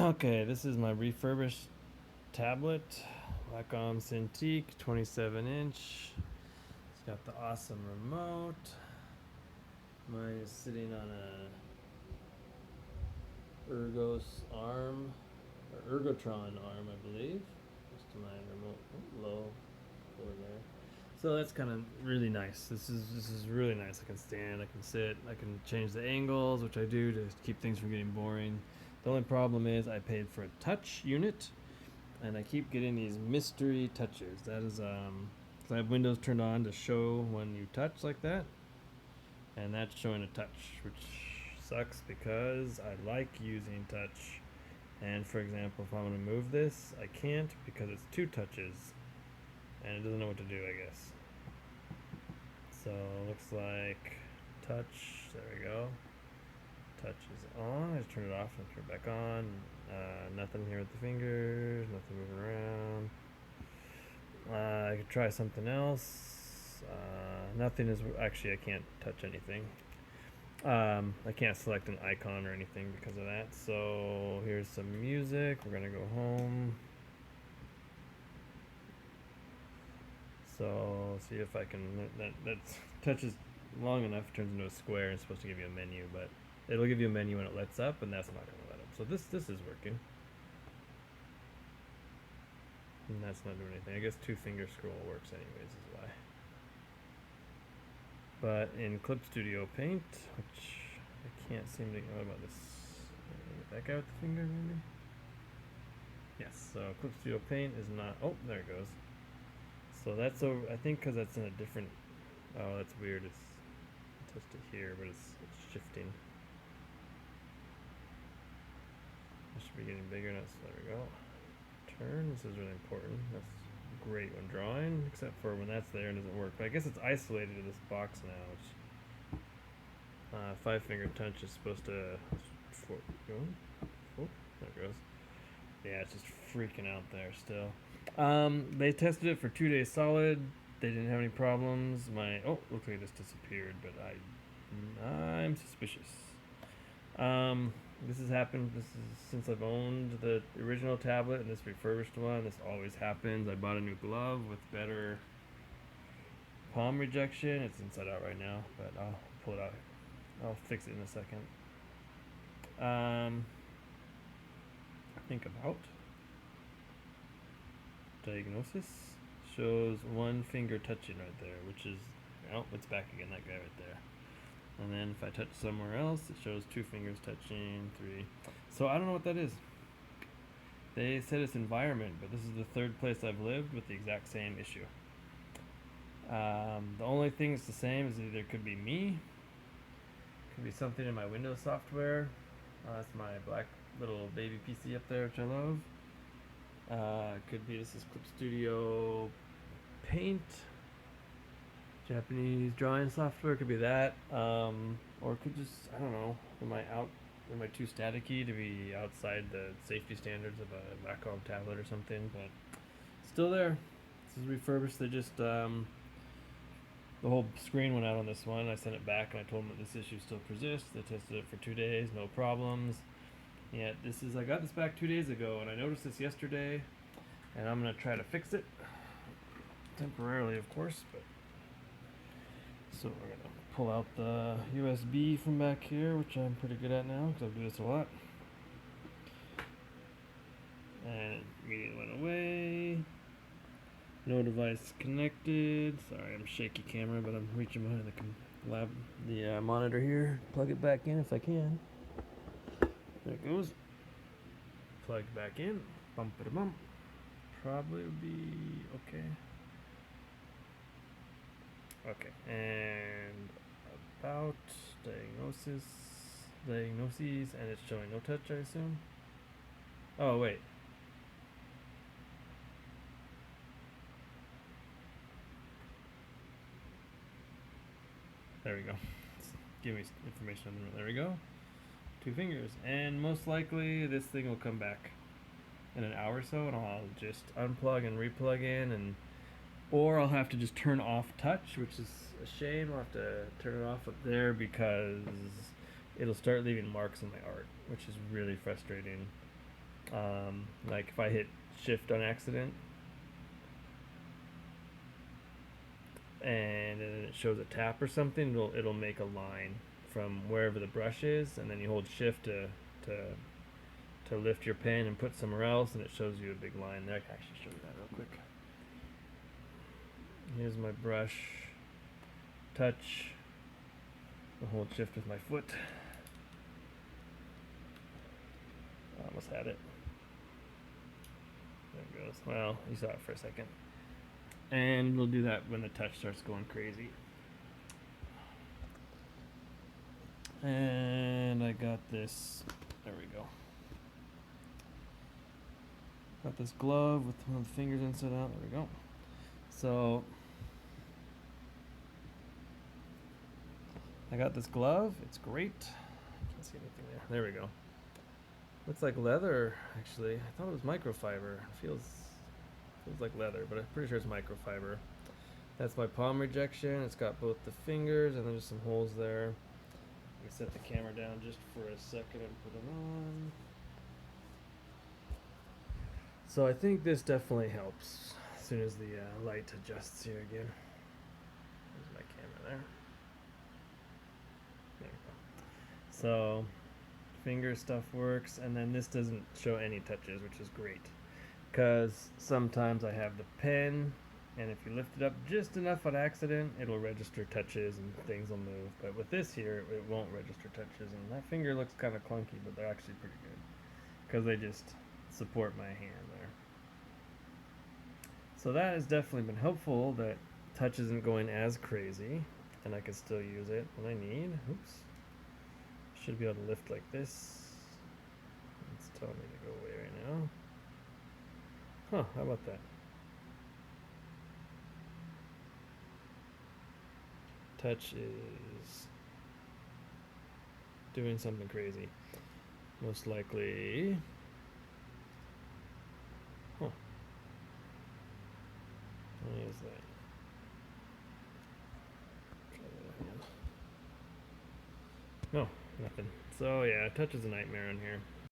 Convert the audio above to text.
Okay, this is my refurbished tablet, wacom cintiq, 27-inch. It's got the awesome remote. Mine is sitting on a Ergos arm, or Ergotron arm, I believe. Just to my remote, low over there. So that's kind of really nice. This is really nice. I can stand, I can sit, I can change the angles, which I do to keep things from getting boring. The only problem is I paid for a touch unit, and I keep getting these mystery touches. That is, 'cause I have Windows turned on to show when you touch like that, and that's showing a touch, which sucks because I like using touch. And for example, if I want to move this, I can't because it's two touches, and it doesn't know what to do, I guess. So looks like touch. There we go. Touch is on. I just turn it off and turn it back on. Nothing here with the fingers. Nothing moving around. I could try something else. Nothing is actually. I can't touch anything. I can't select an icon or anything because of that. So here's some music. We're gonna go home. So see if I can. That touches long enough. Turns into a square. And it's supposed to give you a menu, but it'll give you a menu when it lets up, and that's not going to let up. So this is working. And that's not doing anything. I guess two finger scroll works anyways is why. But in Clip Studio Paint, which I can't seem to know about this. That guy with the finger maybe? Yes, so Clip Studio Paint is not, oh, there it goes. So that's over, I think because that's in a different, oh, that's weird. It's touched it here, but it's shifting. It should be getting bigger now, so there we go. Turn, this is really important. That's great when drawing, except for when that's there and doesn't work. But I guess it's isolated to this box now, which 5-finger touch is supposed to, oh, there it goes. Yeah, it's just freaking out there still. They tested it for 2 days solid. They didn't have any problems. Oh, looks like it just disappeared, but I'm suspicious. This has happened. This is since I've owned the original tablet and this refurbished one. This always happens. I bought a new glove with better palm rejection. It's inside out right now, but I'll pull it out. I'll fix it in a second. Think about diagnosis shows one finger touching right there, which is, oh, it's back again, that guy right there. And then if I touch somewhere else, it shows 2 fingers touching, 3. So I don't know what that is. They said it's environment, but this is the 3rd place I've lived with the exact same issue. The only thing that's the same is either it could be me, could be something in my Windows software. That's my black little baby PC up there, which I love. Could be this is Clip Studio Paint, Japanese drawing software. Could be that, or it could just, I don't know. Am I too staticky to be outside the safety standards of a wacom tablet or something? But still there. This is refurbished. They just the whole screen went out on this one. I sent it back and I told them that this issue still persists. They tested it for 2 days, no problems. Yeah, I got this back 2 days ago, and I noticed this yesterday, and I'm gonna try to fix it temporarily, of course. But so we're gonna pull out the USB from back here, which I'm pretty good at now because I do this a lot. And it immediately went away. No device connected. Sorry, I'm shaky camera, but I'm reaching behind the monitor here. Plug it back in if I can. There it goes. Plug back in. Bump it a bump. Probably would be okay. Okay, and about diagnoses, and it's showing no touch, I assume. Oh wait. There we go. Give me information on the, there we go. 2 fingers, and most likely this thing will come back in an hour or so, and I'll just unplug and replug in, or I'll have to just turn off touch, which is a shame. I'll have to turn it off up there because it'll start leaving marks on my art, which is really frustrating. Like if I hit shift on accident and then it shows a tap or something, it'll make a line from wherever the brush is, and then you hold shift to to lift your pen and put somewhere else, and it shows you a big line there. I can actually show you that real quick. Here's my brush. Touch. I'll hold shift with my foot. I almost had it. There it goes. Well, you saw it for a second. And we'll do that when the touch starts going crazy. And I got this. There we go. Got this glove with one of the fingers inside out. There we go. So I got this glove. It's great. Can't see anything there. There we go. Looks like leather, actually. I thought it was microfiber. It feels like leather, but I'm pretty sure it's microfiber. That's my palm rejection. It's got both the fingers, and there's some holes there. Let me set the camera down just for a second and put it on. So I think this definitely helps as soon as the light adjusts here again. There's my camera there. There we go. So finger stuff works, and then this doesn't show any touches, which is great, because sometimes I have the pen, and if you lift it up just enough on accident, it'll register touches and things will move. But with this here, it won't register touches, and that finger looks kind of clunky, but they're actually pretty good because they just support my hand there. So that has definitely been helpful, that touch isn't going as crazy, and I can still use it when I need. Oops. Should be able to lift like this. It's telling me to go away right now. Huh, how about that? Touch is doing something crazy. Most likely. Huh. Why is that? Try that again. No, nothing. So yeah, touch is a nightmare in here.